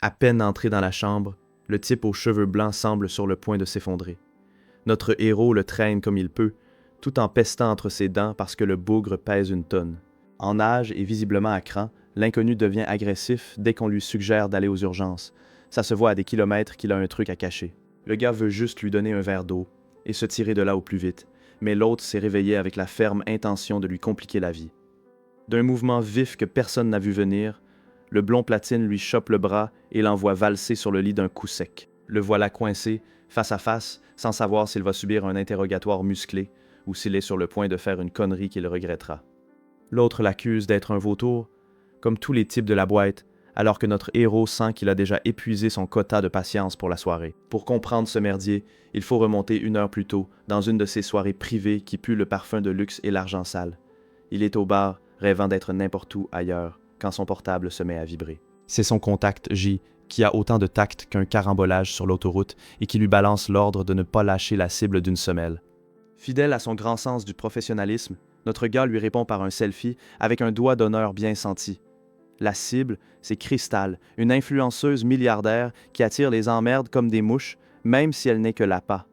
À peine entré dans la chambre, le type aux cheveux blancs semble sur le point de s'effondrer. Notre héros le traîne comme il peut, tout en pestant entre ses dents parce que le bougre pèse une tonne. En âge et visiblement à cran, l'inconnu devient agressif dès qu'on lui suggère d'aller aux urgences. Ça se voit à des kilomètres qu'il a un truc à cacher. Le gars veut juste lui donner un verre d'eau et se tirer de là au plus vite, mais l'autre s'est réveillé avec la ferme intention de lui compliquer la vie. D'un mouvement vif que personne n'a vu venir, le blond platine lui chope le bras et l'envoie valser sur le lit d'un coup sec. Le voilà coincé, face à face, sans savoir s'il va subir un interrogatoire musclé ou s'il est sur le point de faire une connerie qu'il regrettera. L'autre l'accuse d'être un vautour, comme tous les types de la boîte, alors que notre héros sent qu'il a déjà épuisé son quota de patience pour la soirée. Pour comprendre ce merdier, il faut remonter 1 heure plus tôt, dans une de ces soirées privées qui puent le parfum de luxe et l'argent sale. Il est au bar, rêvant d'être n'importe où ailleurs, quand son portable se met à vibrer. C'est son contact, J, qui a autant de tact qu'un carambolage sur l'autoroute et qui lui balance l'ordre de ne pas lâcher la cible d'une semelle. Fidèle à son grand sens du professionnalisme, notre gars lui répond par un selfie avec un doigt d'honneur bien senti. La cible, c'est Crystal, une influenceuse milliardaire qui attire les emmerdes comme des mouches, même si elle n'est que l'appât.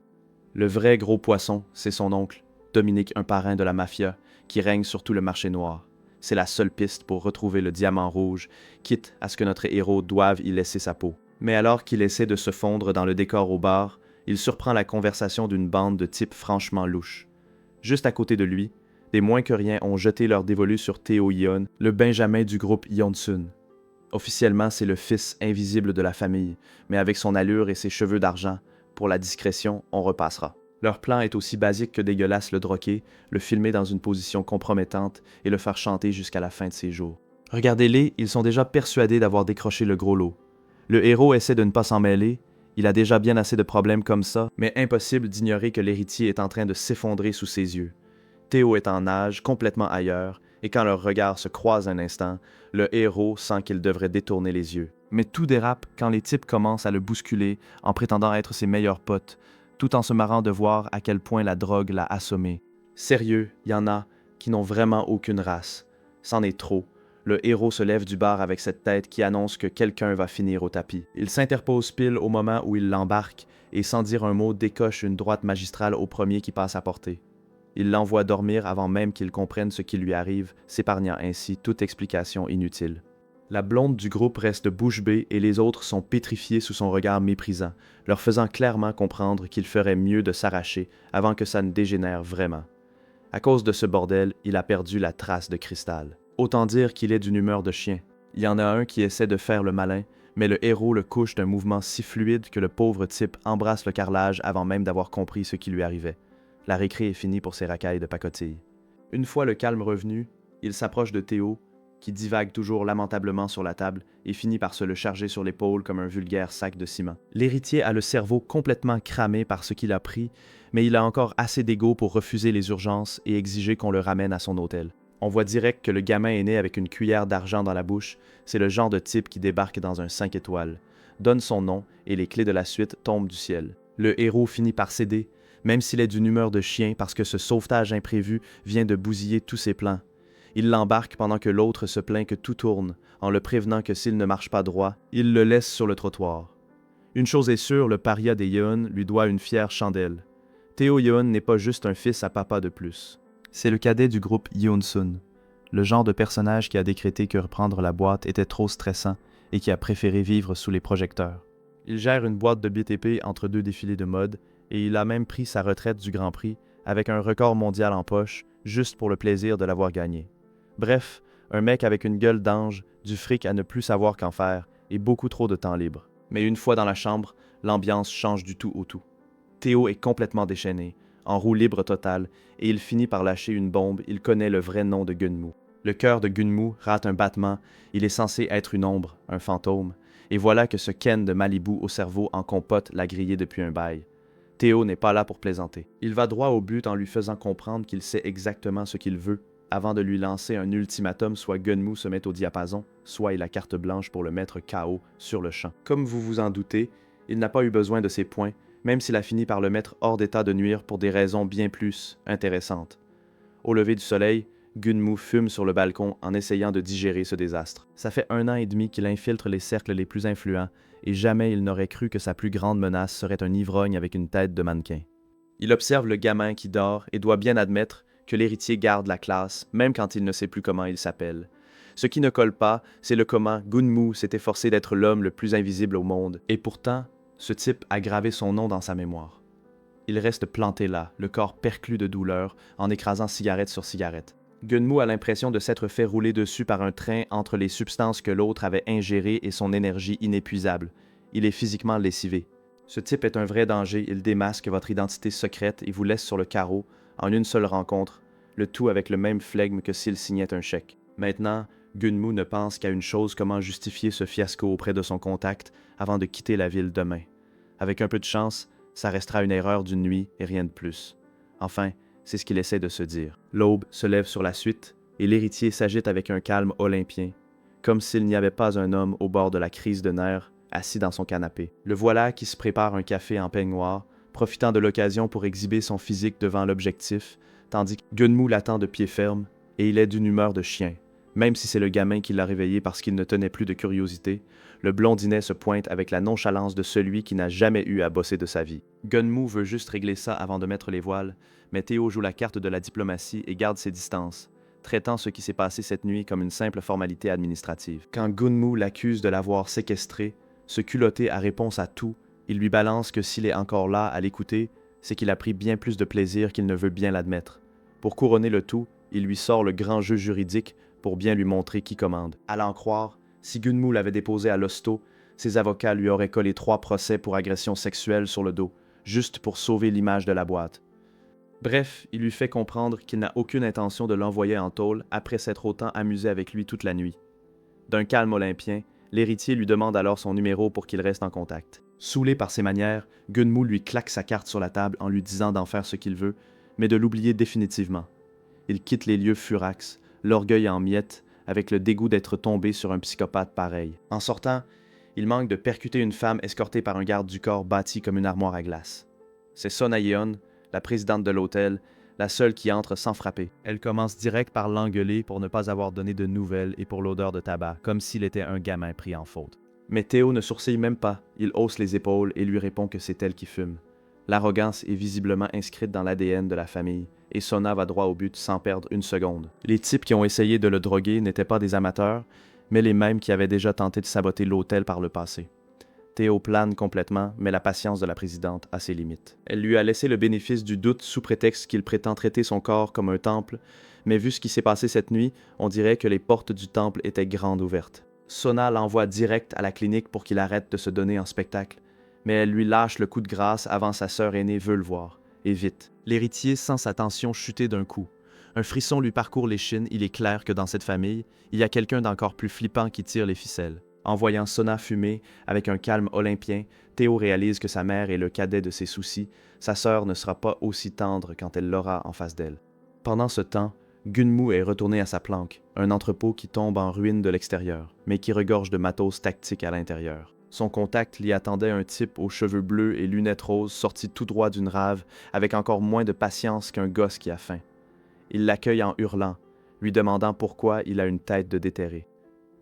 Le vrai gros poisson, c'est son oncle, Dominique, un parrain de la mafia, qui règne sur tout le marché noir. C'est la seule piste pour retrouver le diamant rouge, quitte à ce que notre héros doive y laisser sa peau. Mais alors qu'il essaie de se fondre dans le décor au bar, il surprend la conversation d'une bande de types franchement louches. Juste à côté de lui, des moins que rien ont jeté leur dévolu sur Théo Yeon, le Benjamin du groupe Yeonsun. Officiellement, c'est le fils invisible de la famille, mais avec son allure et ses cheveux d'argent, pour la discrétion, on repassera. Leur plan est aussi basique que dégueulasse le droquer, le filmer dans une position compromettante et le faire chanter jusqu'à la fin de ses jours. Regardez-les, ils sont déjà persuadés d'avoir décroché le gros lot. Le héros essaie de ne pas s'en mêler, il a déjà bien assez de problèmes comme ça, mais impossible d'ignorer que l'héritier est en train de s'effondrer sous ses yeux. Théo est en nage, complètement ailleurs, et quand leurs regards se croisent un instant, le héros sent qu'il devrait détourner les yeux. Mais tout dérape quand les types commencent à le bousculer en prétendant être ses meilleurs potes, tout en se marrant de voir à quel point la drogue l'a assommé. Sérieux, il y en a qui n'ont vraiment aucune race. C'en est trop. Le héros se lève du bar avec cette tête qui annonce que quelqu'un va finir au tapis. Il s'interpose pile au moment où il l'embarque et sans dire un mot décoche une droite magistrale au premier qui passe à portée. Il l'envoie dormir avant même qu'il comprenne ce qui lui arrive, s'épargnant ainsi toute explication inutile. La blonde du groupe reste bouche bée et les autres sont pétrifiés sous son regard méprisant, leur faisant clairement comprendre qu'il ferait mieux de s'arracher avant que ça ne dégénère vraiment. À cause de ce bordel, il a perdu la trace de Crystal. Autant dire qu'il est d'une humeur de chien. Il y en a un qui essaie de faire le malin, mais le héros le couche d'un mouvement si fluide que le pauvre type embrasse le carrelage avant même d'avoir compris ce qui lui arrivait. La récré est finie pour ses racailles de pacotille. Une fois le calme revenu, il s'approche de Théo, qui divague toujours lamentablement sur la table et finit par se le charger sur l'épaule comme un vulgaire sac de ciment. L'héritier a le cerveau complètement cramé par ce qu'il a pris, mais il a encore assez d'ego pour refuser les urgences et exiger qu'on le ramène à son hôtel. On voit direct que le gamin est né avec une cuillère d'argent dans la bouche, c'est le genre de type qui débarque dans un 5 étoiles, donne son nom et les clés de la suite tombent du ciel. Le héros finit par céder, même s'il est d'une humeur de chien parce que ce sauvetage imprévu vient de bousiller tous ses plans. Il l'embarque pendant que l'autre se plaint que tout tourne, en le prévenant que s'il ne marche pas droit, il le laisse sur le trottoir. Une chose est sûre, le paria des Yeon lui doit une fière chandelle. Théo Yeon n'est pas juste un fils à papa de plus. C'est le cadet du groupe Yeonsun, le genre de personnage qui a décrété que reprendre la boîte était trop stressant et qui a préféré vivre sous les projecteurs. Il gère une boîte de BTP entre 2 défilés de mode et il a même pris sa retraite du Grand Prix avec un record mondial en poche, juste pour le plaisir de l'avoir gagné. Bref, un mec avec une gueule d'ange, du fric à ne plus savoir qu'en faire et beaucoup trop de temps libre. Mais une fois dans la chambre, l'ambiance change du tout au tout. Théo est complètement déchaîné, en roue libre totale, et il finit par lâcher une bombe, il connaît le vrai nom de Gunmu. Le cœur de Gunmu rate un battement, il est censé être une ombre, un fantôme, et voilà que ce Ken de Malibu au cerveau en compote l'a grillé depuis un bail. Théo n'est pas là pour plaisanter. Il va droit au but en lui faisant comprendre qu'il sait exactement ce qu'il veut, avant de lui lancer un ultimatum, soit Gunmu se met au diapason, soit il a carte blanche pour le mettre KO sur le champ. Comme vous vous en doutez, il n'a pas eu besoin de ses points, même s'il a fini par le mettre hors d'état de nuire pour des raisons bien plus intéressantes. Au lever du soleil, Gunmu fume sur le balcon en essayant de digérer ce désastre. Ça fait 1 an et demi qu'il infiltre les cercles les plus influents, et jamais il n'aurait cru que sa plus grande menace serait un ivrogne avec une tête de mannequin. Il observe le gamin qui dort et doit bien admettre que l'héritier garde la classe, même quand il ne sait plus comment il s'appelle. Ce qui ne colle pas, c'est le comment Gunmu s'est efforcé d'être l'homme le plus invisible au monde, et pourtant, ce type a gravé son nom dans sa mémoire. Il reste planté là, le corps perclus de douleur, en écrasant cigarette sur cigarette. Gunmu a l'impression de s'être fait rouler dessus par un train entre les substances que l'autre avait ingérées et son énergie inépuisable. Il est physiquement lessivé. Ce type est un vrai danger, il démasque votre identité secrète et vous laisse sur le carreau, en une seule rencontre, le tout avec le même flegme que s'il signait un chèque. Maintenant, Gunmu ne pense qu'à une chose: comment justifier ce fiasco auprès de son contact avant de quitter la ville demain. Avec un peu de chance, ça restera une erreur d'une nuit et rien de plus. Enfin, c'est ce qu'il essaie de se dire. L'aube se lève sur la suite, et l'héritier s'agite avec un calme olympien, comme s'il n'y avait pas un homme au bord de la crise de nerfs, assis dans son canapé. Le voilà qui se prépare un café en peignoir, profitant de l'occasion pour exhiber son physique devant l'objectif, tandis que Gunmu l'attend de pied ferme, et il est d'une humeur de chien. Même si c'est le gamin qui l'a réveillé parce qu'il ne tenait plus de curiosité, le blondinet se pointe avec la nonchalance de celui qui n'a jamais eu à bosser de sa vie. Gunmu veut juste régler ça avant de mettre les voiles, mais Théo joue la carte de la diplomatie et garde ses distances, traitant ce qui s'est passé cette nuit comme une simple formalité administrative. Quand Gunmu l'accuse de l'avoir séquestré, ce culotté a réponse à tout, il lui balance que s'il est encore là à l'écouter, c'est qu'il a pris bien plus de plaisir qu'il ne veut bien l'admettre. Pour couronner le tout, il lui sort le grand jeu juridique pour bien lui montrer qui commande. À l'en croire, si Gunmu l'avait déposé à l'hosto, ses avocats lui auraient collé 3 procès pour agression sexuelle sur le dos, juste pour sauver l'image de la boîte. Bref, il lui fait comprendre qu'il n'a aucune intention de l'envoyer en tôle après s'être autant amusé avec lui toute la nuit. D'un calme olympien, l'héritier lui demande alors son numéro pour qu'il reste en contact. Saoulé par ses manières, Gunmu lui claque sa carte sur la table en lui disant d'en faire ce qu'il veut, mais de l'oublier définitivement. Il quitte les lieux furax, l'orgueil en miettes, avec le dégoût d'être tombé sur un psychopathe pareil. En sortant, il manque de percuter une femme escortée par un garde du corps bâti comme une armoire à glace. C'est Sona Yeon, la présidente de l'hôtel, la seule qui entre sans frapper. Elle commence direct par l'engueuler pour ne pas avoir donné de nouvelles et pour l'odeur de tabac, comme s'il était un gamin pris en faute. Mais Théo ne sourcille même pas, il hausse les épaules et lui répond que c'est elle qui fume. L'arrogance est visiblement inscrite dans l'ADN de la famille, et Sona va droit au but sans perdre une seconde. Les types qui ont essayé de le droguer n'étaient pas des amateurs, mais les mêmes qui avaient déjà tenté de saboter l'hôtel par le passé. Théo plane complètement, mais la patience de la présidente a ses limites. Elle lui a laissé le bénéfice du doute sous prétexte qu'il prétend traiter son corps comme un temple, mais vu ce qui s'est passé cette nuit, on dirait que les portes du temple étaient grandes ouvertes. Sona l'envoie direct à la clinique pour qu'il arrête de se donner en spectacle, mais elle lui lâche le coup de grâce avant sa sœur aînée veut le voir, et vite. L'héritier sent sa tension chuter d'un coup. Un frisson lui parcourt l'échine, il est clair que dans cette famille, il y a quelqu'un d'encore plus flippant qui tire les ficelles. En voyant Sona fumer, avec un calme olympien, Théo réalise que sa mère est le cadet de ses soucis, sa sœur ne sera pas aussi tendre quand elle l'aura en face d'elle. Pendant ce temps, Gunmu est retourné à sa planque, un entrepôt qui tombe en ruine de l'extérieur, mais qui regorge de matos tactiques à l'intérieur. Son contact l'y attendait un type aux cheveux bleus et lunettes roses sorti tout droit d'une rave, avec encore moins de patience qu'un gosse qui a faim. Il l'accueille en hurlant, lui demandant pourquoi il a une tête de déterré.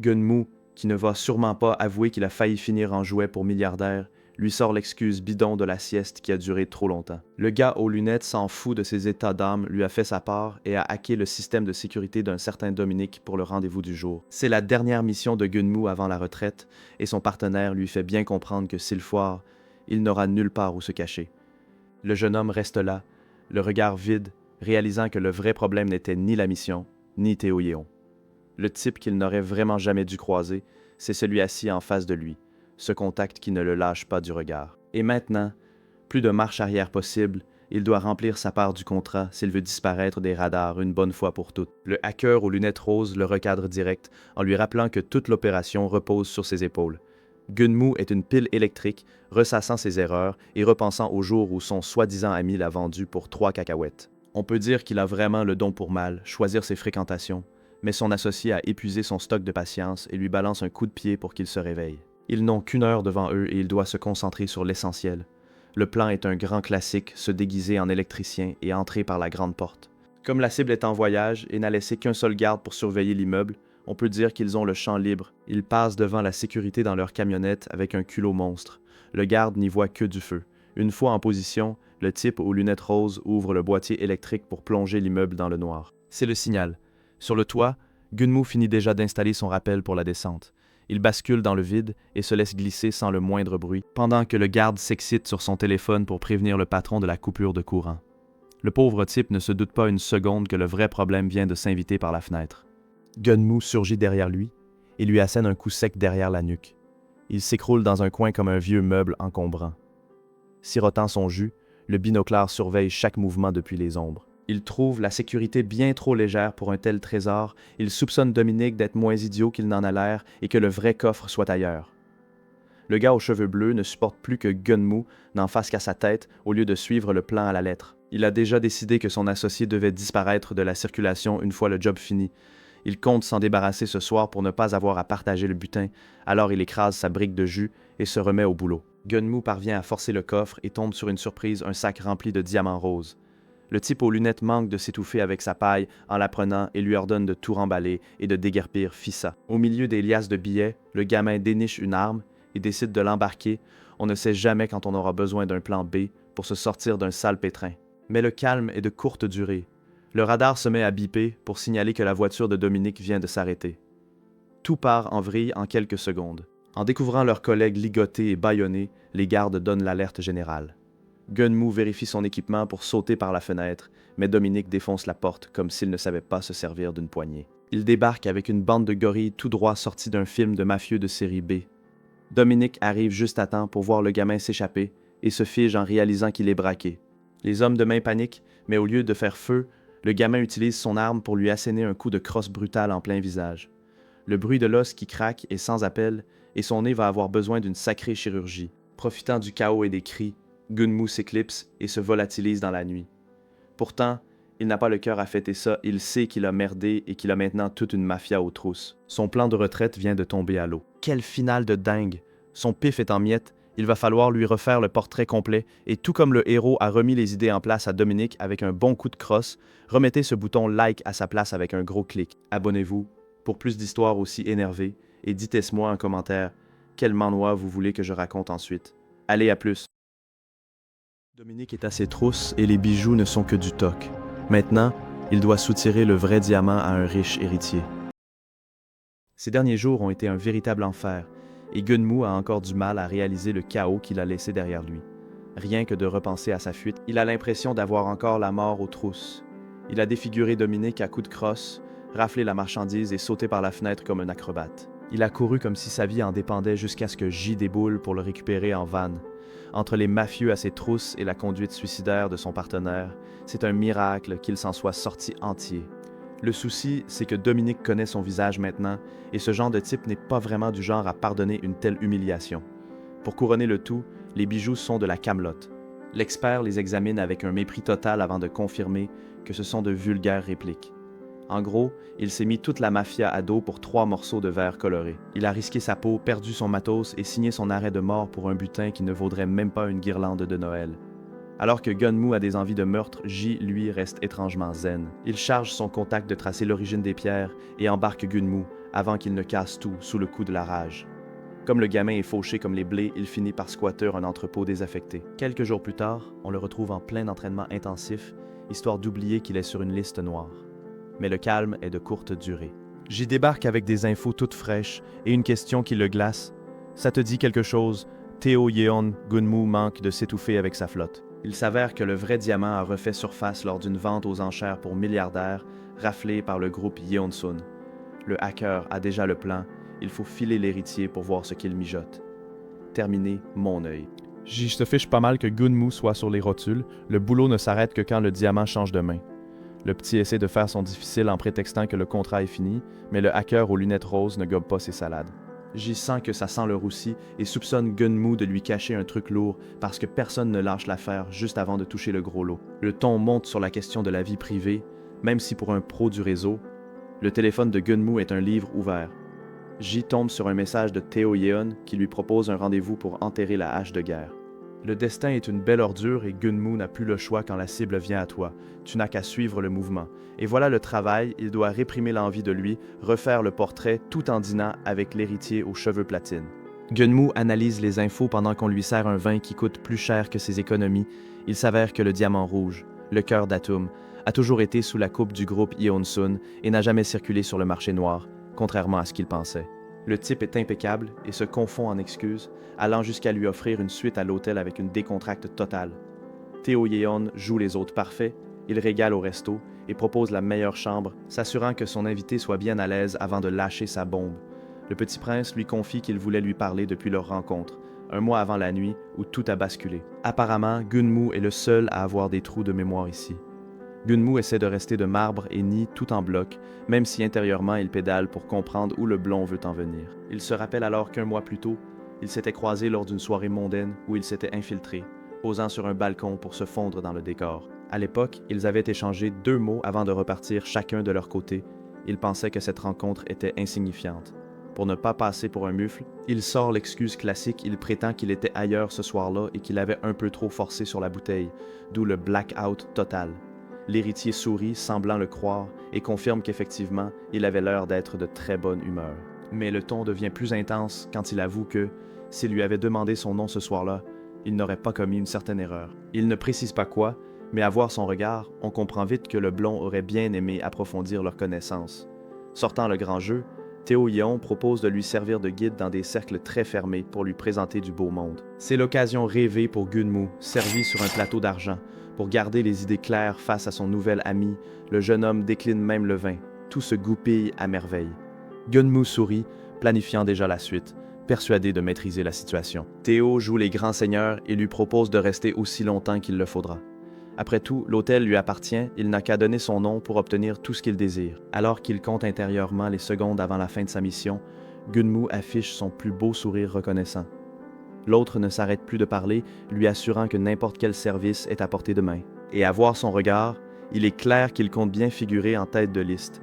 Gunmu, qui ne va sûrement pas avouer qu'il a failli finir en jouet pour milliardaire, lui sort l'excuse bidon de la sieste qui a duré trop longtemps. Le gars aux lunettes s'en fout de ses états d'âme, lui a fait sa part et a hacké le système de sécurité d'un certain Dominique pour le rendez-vous du jour. C'est la dernière mission de Gunmu avant la retraite, et son partenaire lui fait bien comprendre que s'il foire, il n'aura nulle part où se cacher. Le jeune homme reste là, le regard vide, réalisant que le vrai problème n'était ni la mission, ni Théo Yeon. Le type qu'il n'aurait vraiment jamais dû croiser, c'est celui assis en face de lui, ce contact qui ne le lâche pas du regard. Et maintenant, plus de marche arrière possible, il doit remplir sa part du contrat s'il veut disparaître des radars une bonne fois pour toutes. Le hacker aux lunettes roses le recadre direct en lui rappelant que toute l'opération repose sur ses épaules. Gunmu est une pile électrique, ressassant ses erreurs et repensant au jour où son soi-disant ami l'a vendu pour 3 cacahuètes. On peut dire qu'il a vraiment le don pour mal, choisir ses fréquentations, mais son associé a épuisé son stock de patience et lui balance un coup de pied pour qu'il se réveille. Ils n'ont qu'une heure devant eux et il doit se concentrer sur l'essentiel. Le plan est un grand classique, se déguiser en électricien et entrer par la grande porte. Comme la cible est en voyage et n'a laissé qu'un seul garde pour surveiller l'immeuble, on peut dire qu'ils ont le champ libre. Ils passent devant la sécurité dans leur camionnette avec un culot monstre. Le garde n'y voit que du feu. Une fois en position, le type aux lunettes roses ouvre le boîtier électrique pour plonger l'immeuble dans le noir. C'est le signal. Sur le toit, Gunmu finit déjà d'installer son rappel pour la descente. Il bascule dans le vide et se laisse glisser sans le moindre bruit, pendant que le garde s'excite sur son téléphone pour prévenir le patron de la coupure de courant. Le pauvre type ne se doute pas une seconde que le vrai problème vient de s'inviter par la fenêtre. Gunmu surgit derrière lui et lui assène un coup sec derrière la nuque. Il s'écroule dans un coin comme un vieux meuble encombrant. Sirotant son jus, le binoclard surveille chaque mouvement depuis les ombres. Il trouve la sécurité bien trop légère pour un tel trésor. Il soupçonne Dominique d'être moins idiot qu'il n'en a l'air et que le vrai coffre soit ailleurs. Le gars aux cheveux bleus ne supporte plus que Gunmu n'en fasse qu'à sa tête au lieu de suivre le plan à la lettre. Il a déjà décidé que son associé devait disparaître de la circulation une fois le job fini. Il compte s'en débarrasser ce soir pour ne pas avoir à partager le butin, alors il écrase sa brique de jus et se remet au boulot. Gunmu parvient à forcer le coffre et tombe sur une surprise, un sac rempli de diamants roses. Le type aux lunettes manque de s'étouffer avec sa paille en la prenant et lui ordonne de tout remballer et de déguerpir Fissa. Au milieu des liasses de billets, le gamin déniche une arme et décide de l'embarquer. On ne sait jamais quand on aura besoin d'un plan B pour se sortir d'un sale pétrin. Mais le calme est de courte durée. Le radar se met à biper pour signaler que la voiture de Dominique vient de s'arrêter. Tout part en vrille en quelques secondes. En découvrant leurs collègues ligotés et bâillonnés, les gardes donnent l'alerte générale. Gunmu vérifie son équipement pour sauter par la fenêtre, mais Dominique défonce la porte comme s'il ne savait pas se servir d'une poignée. Il débarque avec une bande de gorilles tout droit sortis d'un film de mafieux de série B. Dominique arrive juste à temps pour voir le gamin s'échapper et se fige en réalisant qu'il est braqué. Les hommes de main paniquent, mais au lieu de faire feu, le gamin utilise son arme pour lui asséner un coup de crosse brutale en plein visage. Le bruit de l'os qui craque est sans appel, et son nez va avoir besoin d'une sacrée chirurgie. Profitant du chaos et des cris, Gunmu s'éclipse et se volatilise dans la nuit. Pourtant, il n'a pas le cœur à fêter ça, il sait qu'il a merdé et qu'il a maintenant toute une mafia aux trousses. Son plan de retraite vient de tomber à l'eau. Quel finale de dingue! Son pif est en miettes, il va falloir lui refaire le portrait complet, et tout comme le héros a remis les idées en place à Dominique avec un bon coup de crosse, remettez ce bouton like à sa place avec un gros clic. Abonnez-vous pour plus d'histoires aussi énervées, et dites-moi en commentaire quel manhwa vous voulez que je raconte ensuite. Allez, à plus! Dominique est à ses trousses et les bijoux ne sont que du toc. Maintenant, il doit soutirer le vrai diamant à un riche héritier. Ces derniers jours ont été un véritable enfer, et Gunmu a encore du mal à réaliser le chaos qu'il a laissé derrière lui. Rien que de repenser à sa fuite, il a l'impression d'avoir encore la mort aux trousses. Il a défiguré Dominique à coups de crosse, raflé la marchandise et sauté par la fenêtre comme un acrobate. Il a couru comme si sa vie en dépendait jusqu'à ce que J déboule pour le récupérer en vanne. Entre les mafieux à ses trousses et la conduite suicidaire de son partenaire, c'est un miracle qu'il s'en soit sorti entier. Le souci, c'est que Dominique connaît son visage maintenant, et ce genre de type n'est pas vraiment du genre à pardonner une telle humiliation. Pour couronner le tout, les bijoux sont de la camelote. L'expert les examine avec un mépris total avant de confirmer que ce sont de vulgaires répliques. En gros, il s'est mis toute la mafia à dos pour 3 morceaux de verre coloré. Il a risqué sa peau, perdu son matos et signé son arrêt de mort pour un butin qui ne vaudrait même pas une guirlande de Noël. Alors que Gunmu a des envies de meurtre, J, lui, reste étrangement zen. Il charge son contact de tracer l'origine des pierres et embarque Gunmu avant qu'il ne casse tout sous le coup de la rage. Comme le gamin est fauché comme les blés, il finit par squatter un entrepôt désaffecté. Quelques jours plus tard, on le retrouve en plein entraînement intensif, histoire d'oublier qu'il est sur une liste noire. Mais le calme est de courte durée. J'y débarque avec des infos toutes fraîches et une question qui le glace. Ça te dit quelque chose? Teo Yeon, Gunmu manque de s'étouffer avec sa flotte. Il s'avère que le vrai diamant a refait surface lors d'une vente aux enchères pour milliardaires, raflée par le groupe Yeonsun. Le hacker a déjà le plan, il faut filer l'héritier pour voir ce qu'il mijote. Terminé, mon œil. Je te fiche pas mal que Gunmu soit sur les rotules, le boulot ne s'arrête que quand le diamant change de main. Le petit essaie de faire son difficile en prétextant que le contrat est fini, mais le hacker aux lunettes roses ne gobe pas ses salades. J'y sens que ça sent le roussi et soupçonne Gunmu de lui cacher un truc lourd parce que personne ne lâche l'affaire juste avant de toucher le gros lot. Le ton monte sur la question de la vie privée, même si pour un pro du réseau, le téléphone de Gunmu est un livre ouvert. J tombe sur un message de Teo Yeon qui lui propose un rendez-vous pour enterrer la hache de guerre. Le destin est une belle ordure et Gunmu n'a plus le choix quand la cible vient à toi. Tu n'as qu'à suivre le mouvement. Et voilà le travail, il doit réprimer l'envie de lui, refaire le portrait tout en dînant avec l'héritier aux cheveux platine. Gunmu analyse les infos pendant qu'on lui sert un vin qui coûte plus cher que ses économies. Il s'avère que le diamant rouge, le cœur d'Atum, a toujours été sous la coupe du groupe Yeonsun et n'a jamais circulé sur le marché noir, contrairement à ce qu'il pensait. Le type est impeccable et se confond en excuses, allant jusqu'à lui offrir une suite à l'hôtel avec une décontracte totale. Teo Yeon joue les hôtes parfaits, il régale au resto et propose la meilleure chambre, s'assurant que son invité soit bien à l'aise avant de lâcher sa bombe. Le petit prince lui confie qu'il voulait lui parler depuis leur rencontre, un mois avant la nuit où tout a basculé. Apparemment, Gunmu est le seul à avoir des trous de mémoire ici. Gunmu essaie de rester de marbre et nie tout en bloc, même si intérieurement il pédale pour comprendre où le blond veut en venir. Il se rappelle alors qu'un mois plus tôt, ils s'étaient croisés lors d'une soirée mondaine où ils s'étaient infiltrés, posant sur un balcon pour se fondre dans le décor. À l'époque, ils avaient échangé 2 mots avant de repartir chacun de leur côté. Ils pensaient que cette rencontre était insignifiante. Pour ne pas passer pour un mufle, il sort l'excuse classique, il prétend qu'il était ailleurs ce soir-là et qu'il avait un peu trop forcé sur la bouteille, d'où le blackout total. L'héritier sourit, semblant le croire, et confirme qu'effectivement, il avait l'air d'être de très bonne humeur. Mais le ton devient plus intense quand il avoue que, s'il lui avait demandé son nom ce soir-là, il n'aurait pas commis une certaine erreur. Il ne précise pas quoi, mais à voir son regard, on comprend vite que le blond aurait bien aimé approfondir leur connaissance. Sortant le grand jeu, Teo Yeon propose de lui servir de guide dans des cercles très fermés pour lui présenter du beau monde. C'est l'occasion rêvée pour Gunmu, servi sur un plateau d'argent. Pour garder les idées claires face à son nouvel ami, le jeune homme décline même le vin. Tout se goupille à merveille. Gunmu sourit, planifiant déjà la suite, persuadé de maîtriser la situation. Théo joue les grands seigneurs et lui propose de rester aussi longtemps qu'il le faudra. Après tout, l'hôtel lui appartient, il n'a qu'à donner son nom pour obtenir tout ce qu'il désire. Alors qu'il compte intérieurement les secondes avant la fin de sa mission, Gunmu affiche son plus beau sourire reconnaissant. L'autre ne s'arrête plus de parler, lui assurant que n'importe quel service est à portée de main. Et à voir son regard, il est clair qu'il compte bien figurer en tête de liste.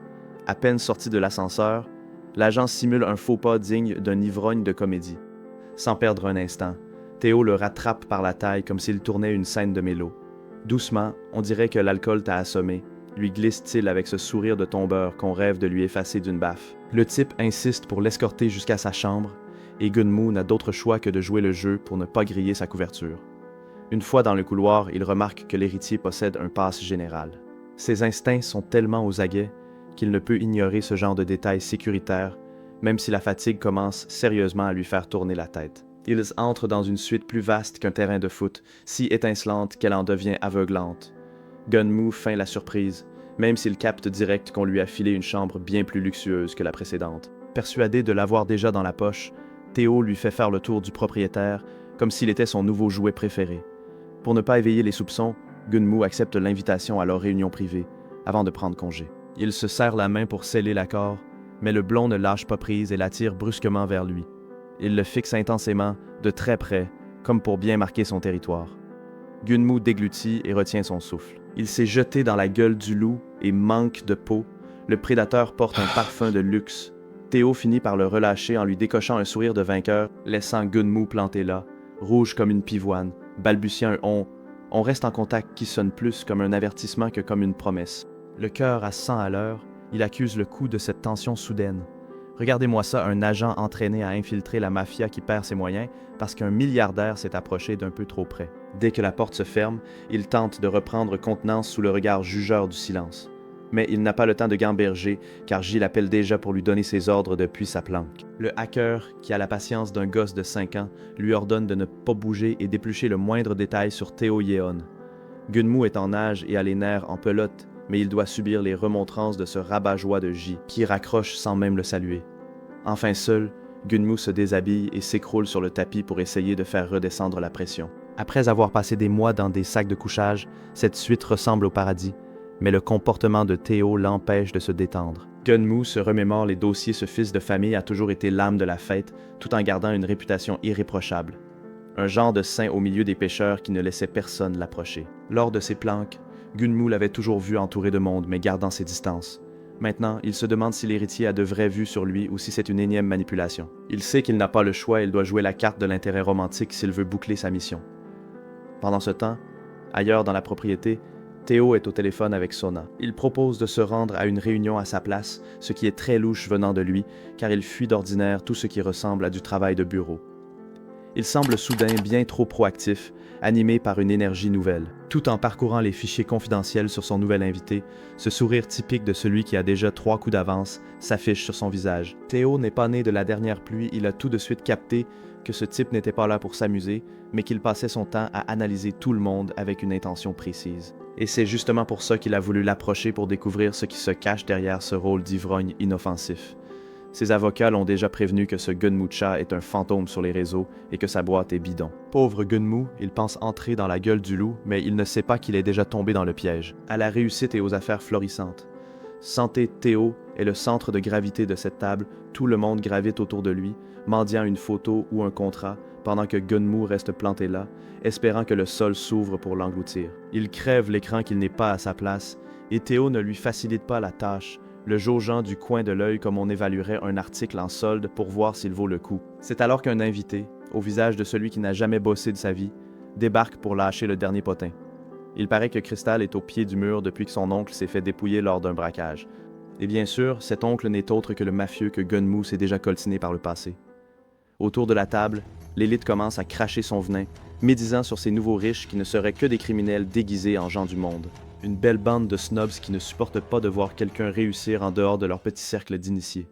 À peine sorti de l'ascenseur, l'agent simule un faux pas digne d'un ivrogne de comédie. Sans perdre un instant, Théo le rattrape par la taille comme s'il tournait une scène de mélo. Doucement, on dirait que l'alcool t'a assommé, lui glisse-t-il avec ce sourire de tombeur qu'on rêve de lui effacer d'une baffe. Le type insiste pour l'escorter jusqu'à sa chambre, et Gunmu n'a d'autre choix que de jouer le jeu pour ne pas griller sa couverture. Une fois dans le couloir, il remarque que l'héritier possède un passe général. Ses instincts sont tellement aux aguets qu'il ne peut ignorer ce genre de détails sécuritaires, même si la fatigue commence sérieusement à lui faire tourner la tête. Ils entrent dans une suite plus vaste qu'un terrain de foot, si étincelante qu'elle en devient aveuglante. Gunmu feint la surprise, même s'il capte direct qu'on lui a filé une chambre bien plus luxueuse que la précédente. Persuadé de l'avoir déjà dans la poche, Théo lui fait faire le tour du propriétaire, comme s'il était son nouveau jouet préféré. Pour ne pas éveiller les soupçons, Gunmu accepte l'invitation à leur réunion privée, avant de prendre congé. Il se serre la main pour sceller l'accord, mais le blond ne lâche pas prise et l'attire brusquement vers lui. Il le fixe intensément, de très près, comme pour bien marquer son territoire. Gunmu déglutit et retient son souffle. Il s'est jeté dans la gueule du loup et manque de peau. Le prédateur porte un parfum de luxe. Théo finit par le relâcher en lui décochant un sourire de vainqueur, laissant Gunmu planté là, rouge comme une pivoine, balbutiant un on reste en contact qui sonne plus comme un avertissement que comme une promesse. Le cœur à 100 à l'heure, il accuse le coup de cette tension soudaine. Regardez-moi ça, un agent entraîné à infiltrer la mafia qui perd ses moyens parce qu'un milliardaire s'est approché d'un peu trop près. Dès que la porte se ferme, il tente de reprendre contenance sous le regard jugeur du silence. Mais il n'a pas le temps de gamberger, car Gilles appelle déjà pour lui donner ses ordres depuis sa planque. Le hacker, qui a la patience d'un gosse de 5 ans, lui ordonne de ne pas bouger et d'éplucher le moindre détail sur Teo Yeon. Gunmu est en nage et a les nerfs en pelote, mais il doit subir les remontrances de ce rabat-joie de J, qui raccroche sans même le saluer. Enfin seul, Gunmu se déshabille et s'écroule sur le tapis pour essayer de faire redescendre la pression. Après avoir passé des mois dans des sacs de couchage, cette suite ressemble au paradis, mais le comportement de Théo l'empêche de se détendre. Gunmu se remémore les dossiers, ce fils de famille a toujours été l'âme de la fête, tout en gardant une réputation irréprochable. Un genre de saint au milieu des pêcheurs qui ne laissait personne l'approcher. Lors de ses planques, Gunmu l'avait toujours vu entouré de monde, mais gardant ses distances. Maintenant, il se demande si l'héritier a de vraies vues sur lui ou si c'est une énième manipulation. Il sait qu'il n'a pas le choix et il doit jouer la carte de l'intérêt romantique s'il veut boucler sa mission. Pendant ce temps, ailleurs dans la propriété, Théo est au téléphone avec Sona. Il propose de se rendre à une réunion à sa place, ce qui est très louche venant de lui, car il fuit d'ordinaire tout ce qui ressemble à du travail de bureau. Il semble soudain bien trop proactif, animé par une énergie nouvelle. Tout en parcourant les fichiers confidentiels sur son nouvel invité, ce sourire typique de celui qui a déjà 3 coups d'avance s'affiche sur son visage. Théo n'est pas né de la dernière pluie, il a tout de suite capté que ce type n'était pas là pour s'amuser, mais qu'il passait son temps à analyser tout le monde avec une intention précise. Et c'est justement pour ça qu'il a voulu l'approcher pour découvrir ce qui se cache derrière ce rôle d'ivrogne inoffensif. Ses avocats l'ont déjà prévenu que ce Gunmu Cha est un fantôme sur les réseaux et que sa boîte est bidon. Pauvre Gunmu, il pense entrer dans la gueule du loup, mais il ne sait pas qu'il est déjà tombé dans le piège. À la réussite et aux affaires florissantes. Santé Théo est le centre de gravité de cette table, tout le monde gravite autour de lui, mendiant une photo ou un contrat, pendant que Gunmu reste planté là, espérant que le sol s'ouvre pour l'engloutir. Il crève l'écran qu'il n'est pas à sa place, et Théo ne lui facilite pas la tâche, le jaugeant du coin de l'œil comme on évaluerait un article en solde pour voir s'il vaut le coup. C'est alors qu'un invité, au visage de celui qui n'a jamais bossé de sa vie, débarque pour lâcher le dernier potin. Il paraît que Crystal est au pied du mur depuis que son oncle s'est fait dépouiller lors d'un braquage. Et bien sûr, cet oncle n'est autre que le mafieux que Gunmu s'est déjà coltiné par le passé. Autour de la table, l'élite commence à cracher son venin, médisant sur ces nouveaux riches qui ne seraient que des criminels déguisés en gens du monde. Une belle bande de snobs qui ne supportent pas de voir quelqu'un réussir en dehors de leur petit cercle d'initiés.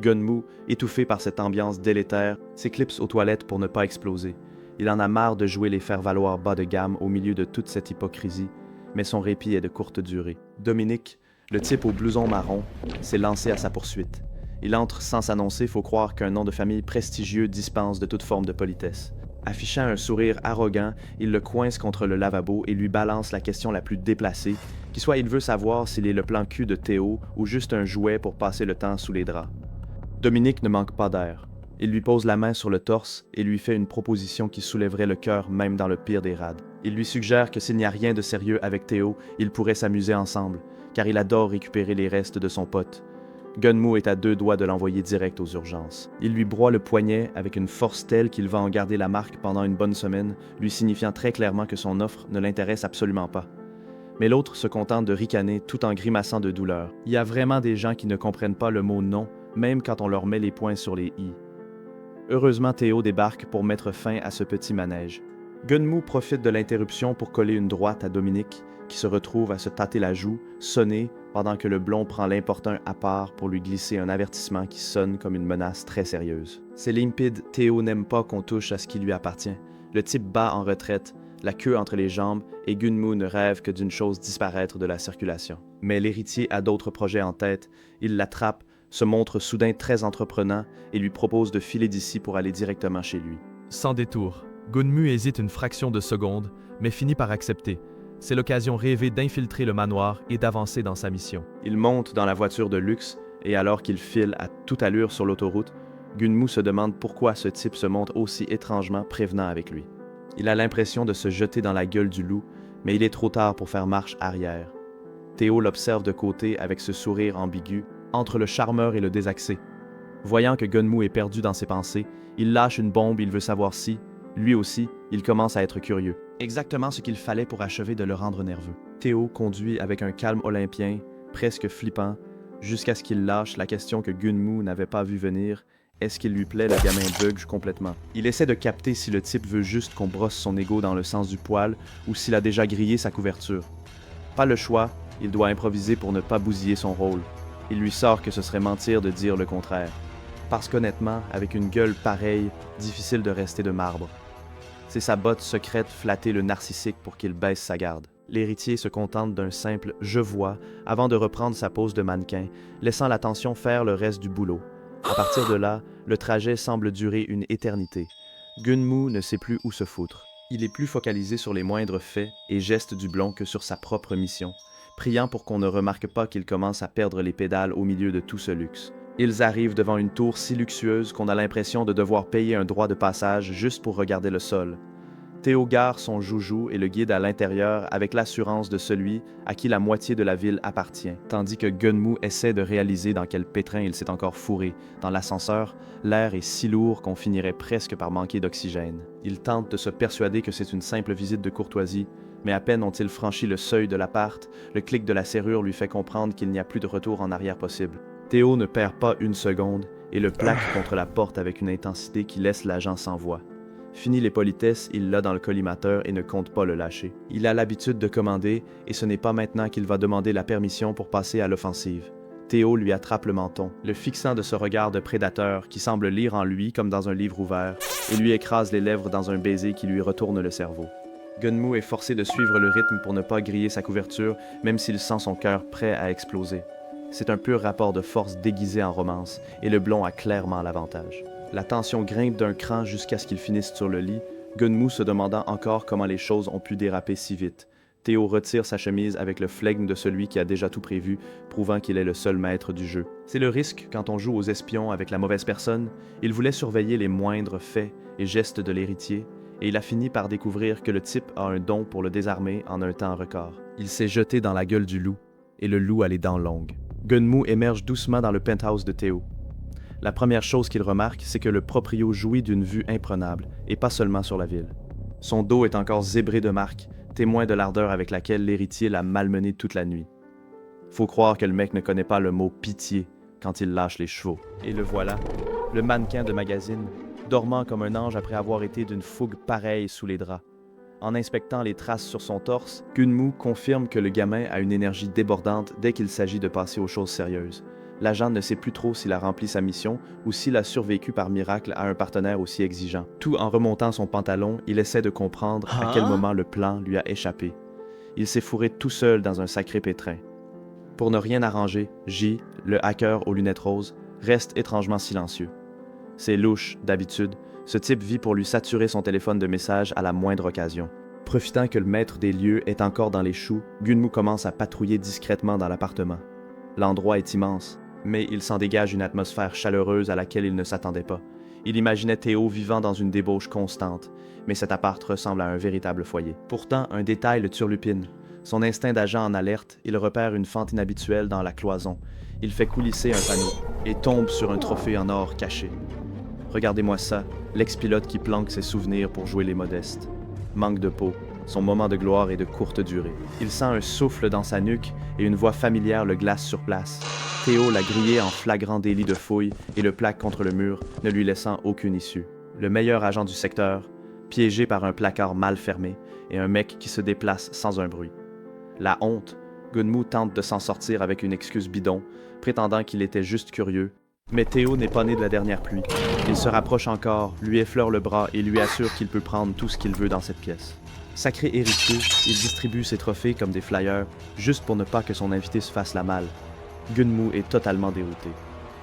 Gunmu, étouffé par cette ambiance délétère, s'éclipse aux toilettes pour ne pas exploser. Il en a marre de jouer les faire-valoir bas de gamme au milieu de toute cette hypocrisie, mais son répit est de courte durée. Dominique, le type au blouson marron, s'est lancé à sa poursuite. Il entre sans s'annoncer, faut croire qu'un nom de famille prestigieux dispense de toute forme de politesse. Affichant un sourire arrogant, il le coince contre le lavabo et lui balance la question la plus déplacée, qui soit il veut savoir s'il est le plan cul de Théo ou juste un jouet pour passer le temps sous les draps. Dominique ne manque pas d'air. Il lui pose la main sur le torse et lui fait une proposition qui soulèverait le cœur même dans le pire des rades. Il lui suggère que s'il n'y a rien de sérieux avec Théo, ils pourraient s'amuser ensemble, car il adore récupérer les restes de son pote. Gunmu est à 2 doigts de l'envoyer direct aux urgences. Il lui broie le poignet avec une force telle qu'il va en garder la marque pendant une bonne semaine, lui signifiant très clairement que son offre ne l'intéresse absolument pas. Mais l'autre se contente de ricaner tout en grimaçant de douleur. Il y a vraiment des gens qui ne comprennent pas le mot non, même quand on leur met les points sur les i. Heureusement, Théo débarque pour mettre fin à ce petit manège. Gunmu profite de l'interruption pour coller une droite à Dominique, qui se retrouve à se tâter la joue, sonner, pendant que le blond prend l'importun à part pour lui glisser un avertissement qui sonne comme une menace très sérieuse. C'est limpide, Théo n'aime pas qu'on touche à ce qui lui appartient. Le type bat en retraite, la queue entre les jambes, et Gunmu ne rêve que d'une chose: disparaître de la circulation. Mais l'héritier a d'autres projets en tête. Il l'attrape, se montre soudain très entreprenant et lui propose de filer d'ici pour aller directement chez lui. Sans détour, Gunmu hésite une fraction de seconde, mais finit par accepter. C'est l'occasion rêvée d'infiltrer le manoir et d'avancer dans sa mission. Il monte dans la voiture de luxe et alors qu'il file à toute allure sur l'autoroute, Gunmu se demande pourquoi ce type se montre aussi étrangement prévenant avec lui. Il a l'impression de se jeter dans la gueule du loup, mais il est trop tard pour faire marche arrière. Théo l'observe de côté avec ce sourire ambigu, entre le charmeur et le désaxé. Voyant que Gunmu est perdu dans ses pensées, il lâche une bombe, il veut savoir si, lui aussi, il commence à être curieux. Exactement ce qu'il fallait pour achever de le rendre nerveux. Théo conduit avec un calme olympien, presque flippant, jusqu'à ce qu'il lâche la question que Gunmu n'avait pas vu venir: est-ce qu'il lui plaît? Le gamin bug complètement. Il essaie de capter si le type veut juste qu'on brosse son ego dans le sens du poil ou s'il a déjà grillé sa couverture. Pas le choix, il doit improviser pour ne pas bousiller son rôle. Il lui sort que ce serait mentir de dire le contraire. Parce qu'honnêtement, avec une gueule pareille, difficile de rester de marbre. C'est sa botte secrète flatter le narcissique pour qu'il baisse sa garde. L'héritier se contente d'un simple « je vois » avant de reprendre sa pose de mannequin, laissant l'attention faire le reste du boulot. À partir de là, le trajet semble durer une éternité. Gunmu ne sait plus où se foutre. Il est plus focalisé sur les moindres faits et gestes du blond que sur sa propre mission, priant pour qu'on ne remarque pas qu'il commence à perdre les pédales au milieu de tout ce luxe. Ils arrivent devant une tour si luxueuse qu'on a l'impression de devoir payer un droit de passage juste pour regarder le sol. Théo gare son joujou et le guide à l'intérieur avec l'assurance de celui à qui la moitié de la ville appartient, tandis que Gunmu essaie de réaliser dans quel pétrin il s'est encore fourré. Dans l'ascenseur, l'air est si lourd qu'on finirait presque par manquer d'oxygène. Il tente de se persuader que c'est une simple visite de courtoisie, mais à peine ont-ils franchi le seuil de l'appart, le clic de la serrure lui fait comprendre qu'il n'y a plus de retour en arrière possible. Théo ne perd pas une seconde et le plaque contre la porte avec une intensité qui laisse l'agent sans voix. Fini les politesses, il l'a dans le collimateur et ne compte pas le lâcher. Il a l'habitude de commander et ce n'est pas maintenant qu'il va demander la permission pour passer à l'offensive. Théo lui attrape le menton, le fixant de ce regard de prédateur qui semble lire en lui comme dans un livre ouvert, et lui écrase les lèvres dans un baiser qui lui retourne le cerveau. Gunmu est forcé de suivre le rythme pour ne pas griller sa couverture, même s'il sent son cœur prêt à exploser. C'est un pur rapport de force déguisé en romance, et le blond a clairement l'avantage. La tension grimpe d'un cran jusqu'à ce qu'ils finissent sur le lit, Gunmu se demandant encore comment les choses ont pu déraper si vite. Théo retire sa chemise avec le flegme de celui qui a déjà tout prévu, prouvant qu'il est le seul maître du jeu. C'est le risque quand on joue aux espions avec la mauvaise personne. Il voulait surveiller les moindres faits et gestes de l'héritier, et il a fini par découvrir que le type a un don pour le désarmer en un temps record. Il s'est jeté dans la gueule du loup, et le loup a les dents longues. Gunmu émerge doucement dans le penthouse de Théo. La première chose qu'il remarque, c'est que le proprio jouit d'une vue imprenable, et pas seulement sur la ville. Son dos est encore zébré de marques, témoin de l'ardeur avec laquelle l'héritier l'a malmené toute la nuit. Faut croire que le mec ne connaît pas le mot « pitié » quand il lâche les chevaux. Et le voilà, le mannequin de magazine, dormant comme un ange après avoir été d'une fougue pareille sous les draps. En inspectant les traces sur son torse, Gunmu confirme que le gamin a une énergie débordante dès qu'il s'agit de passer aux choses sérieuses. L'agent ne sait plus trop s'il a rempli sa mission ou s'il a survécu par miracle à un partenaire aussi exigeant. Tout en remontant son pantalon, il essaie de comprendre à quel moment le plan lui a échappé. Il s'est fourré tout seul dans un sacré pétrin. Pour ne rien arranger, J, le hacker aux lunettes roses, reste étrangement silencieux. C'est louche, d'habitude. Ce type vit pour lui saturer son téléphone de messages à la moindre occasion. Profitant que le maître des lieux est encore dans les choux, Gunmu commence à patrouiller discrètement dans l'appartement. L'endroit est immense, mais il s'en dégage une atmosphère chaleureuse à laquelle il ne s'attendait pas. Il imaginait Théo vivant dans une débauche constante, mais cet appart ressemble à un véritable foyer. Pourtant, un détail le turlupine. Son instinct d'agent en alerte, il repère une fente inhabituelle dans la cloison. Il fait coulisser un panneau et tombe sur un trophée en or caché. Regardez-moi ça, l'ex-pilote qui planque ses souvenirs pour jouer les modestes. Manque de peau, son moment de gloire est de courte durée. Il sent un souffle dans sa nuque et une voix familière le glace sur place. Théo l'a grillé en flagrant délit de fouille et le plaque contre le mur, ne lui laissant aucune issue. Le meilleur agent du secteur, piégé par un placard mal fermé et un mec qui se déplace sans un bruit. La honte, Gunmu tente de s'en sortir avec une excuse bidon, prétendant qu'il était juste curieux. Mais Théo n'est pas né de la dernière pluie. Il se rapproche encore, lui effleure le bras et lui assure qu'il peut prendre tout ce qu'il veut dans cette pièce. Sacré héritier, il distribue ses trophées comme des flyers, juste pour ne pas que son invité se fasse la malle. Gunmu est totalement dérouté.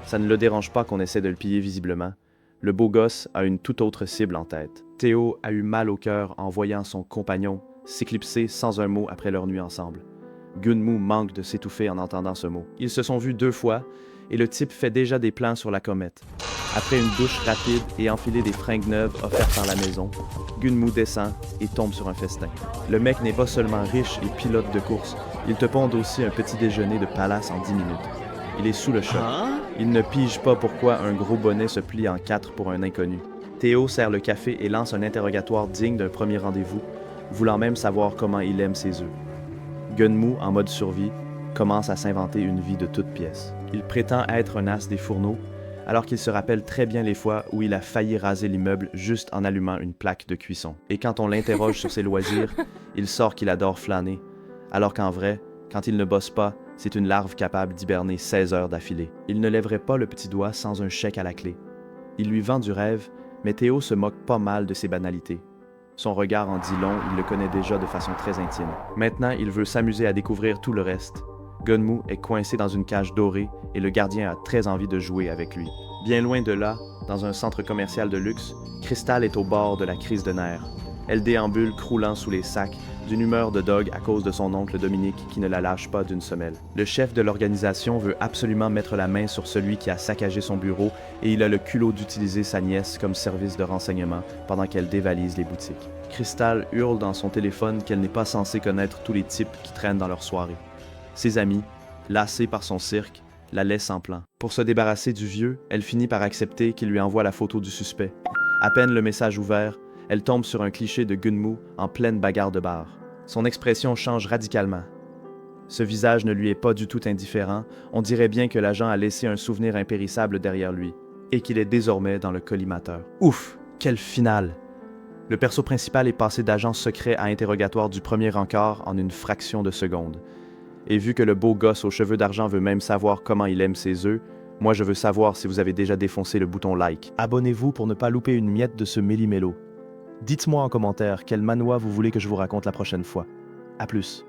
Ça ne le dérange pas qu'on essaie de le piller visiblement. Le beau gosse a une toute autre cible en tête. Théo a eu mal au cœur en voyant son compagnon s'éclipser sans un mot après leur nuit ensemble. Gunmu manque de s'étouffer en entendant ce mot. Ils se sont vus 2 fois, et le type fait déjà des plans sur la comète. Après une douche rapide et enfiler des fringues neuves offertes par la maison, Gunmu descend et tombe sur un festin. Le mec n'est pas seulement riche et pilote de course, il te ponde aussi un petit déjeuner de palace en 10 minutes. Il est sous le choc. Il ne pige pas pourquoi un gros bonnet se plie en 4 pour un inconnu. Théo sert le café et lance un interrogatoire digne d'un premier rendez-vous, voulant même savoir comment il aime ses œufs. Gunmu, en mode survie, commence à s'inventer une vie de toutes pièces. Il prétend être un as des fourneaux, alors qu'il se rappelle très bien les fois où il a failli raser l'immeuble juste en allumant une plaque de cuisson. Et quand on l'interroge sur ses loisirs, il sort qu'il adore flâner, alors qu'en vrai, quand il ne bosse pas, c'est une larve capable d'hiberner 16 heures d'affilée. Il ne lèverait pas le petit doigt sans un chèque à la clé. Il lui vend du rêve, mais Théo se moque pas mal de ses banalités. Son regard en dit long, il le connaît déjà de façon très intime. Maintenant, il veut s'amuser à découvrir tout le reste. Gunmu est coincé dans une cage dorée et le gardien a très envie de jouer avec lui. Bien loin de là, dans un centre commercial de luxe, Crystal est au bord de la crise de nerfs. Elle déambule croulant sous les sacs, d'une humeur de dog à cause de son oncle Dominique qui ne la lâche pas d'une semelle. Le chef de l'organisation veut absolument mettre la main sur celui qui a saccagé son bureau et il a le culot d'utiliser sa nièce comme service de renseignement pendant qu'elle dévalise les boutiques. Crystal hurle dans son téléphone qu'elle n'est pas censée connaître tous les types qui traînent dans leur soirée. Ses amis, lassés par son cirque, la laissent en plan. Pour se débarrasser du vieux, elle finit par accepter qu'il lui envoie la photo du suspect. À peine le message ouvert, elle tombe sur un cliché de Gunmu en pleine bagarre de bar. Son expression change radicalement. Ce visage ne lui est pas du tout indifférent, on dirait bien que l'agent a laissé un souvenir impérissable derrière lui, et qu'il est désormais dans le collimateur. Ouf, quel finale! Le perso principal est passé d'agent secret à interrogatoire du premier encart en une fraction de seconde. Et vu que le beau gosse aux cheveux d'argent veut même savoir comment il aime ses œufs, moi je veux savoir si vous avez déjà défoncé le bouton like. Abonnez-vous pour ne pas louper une miette de ce méli-mélo. Dites-moi en commentaire quel manoir vous voulez que je vous raconte la prochaine fois. À plus.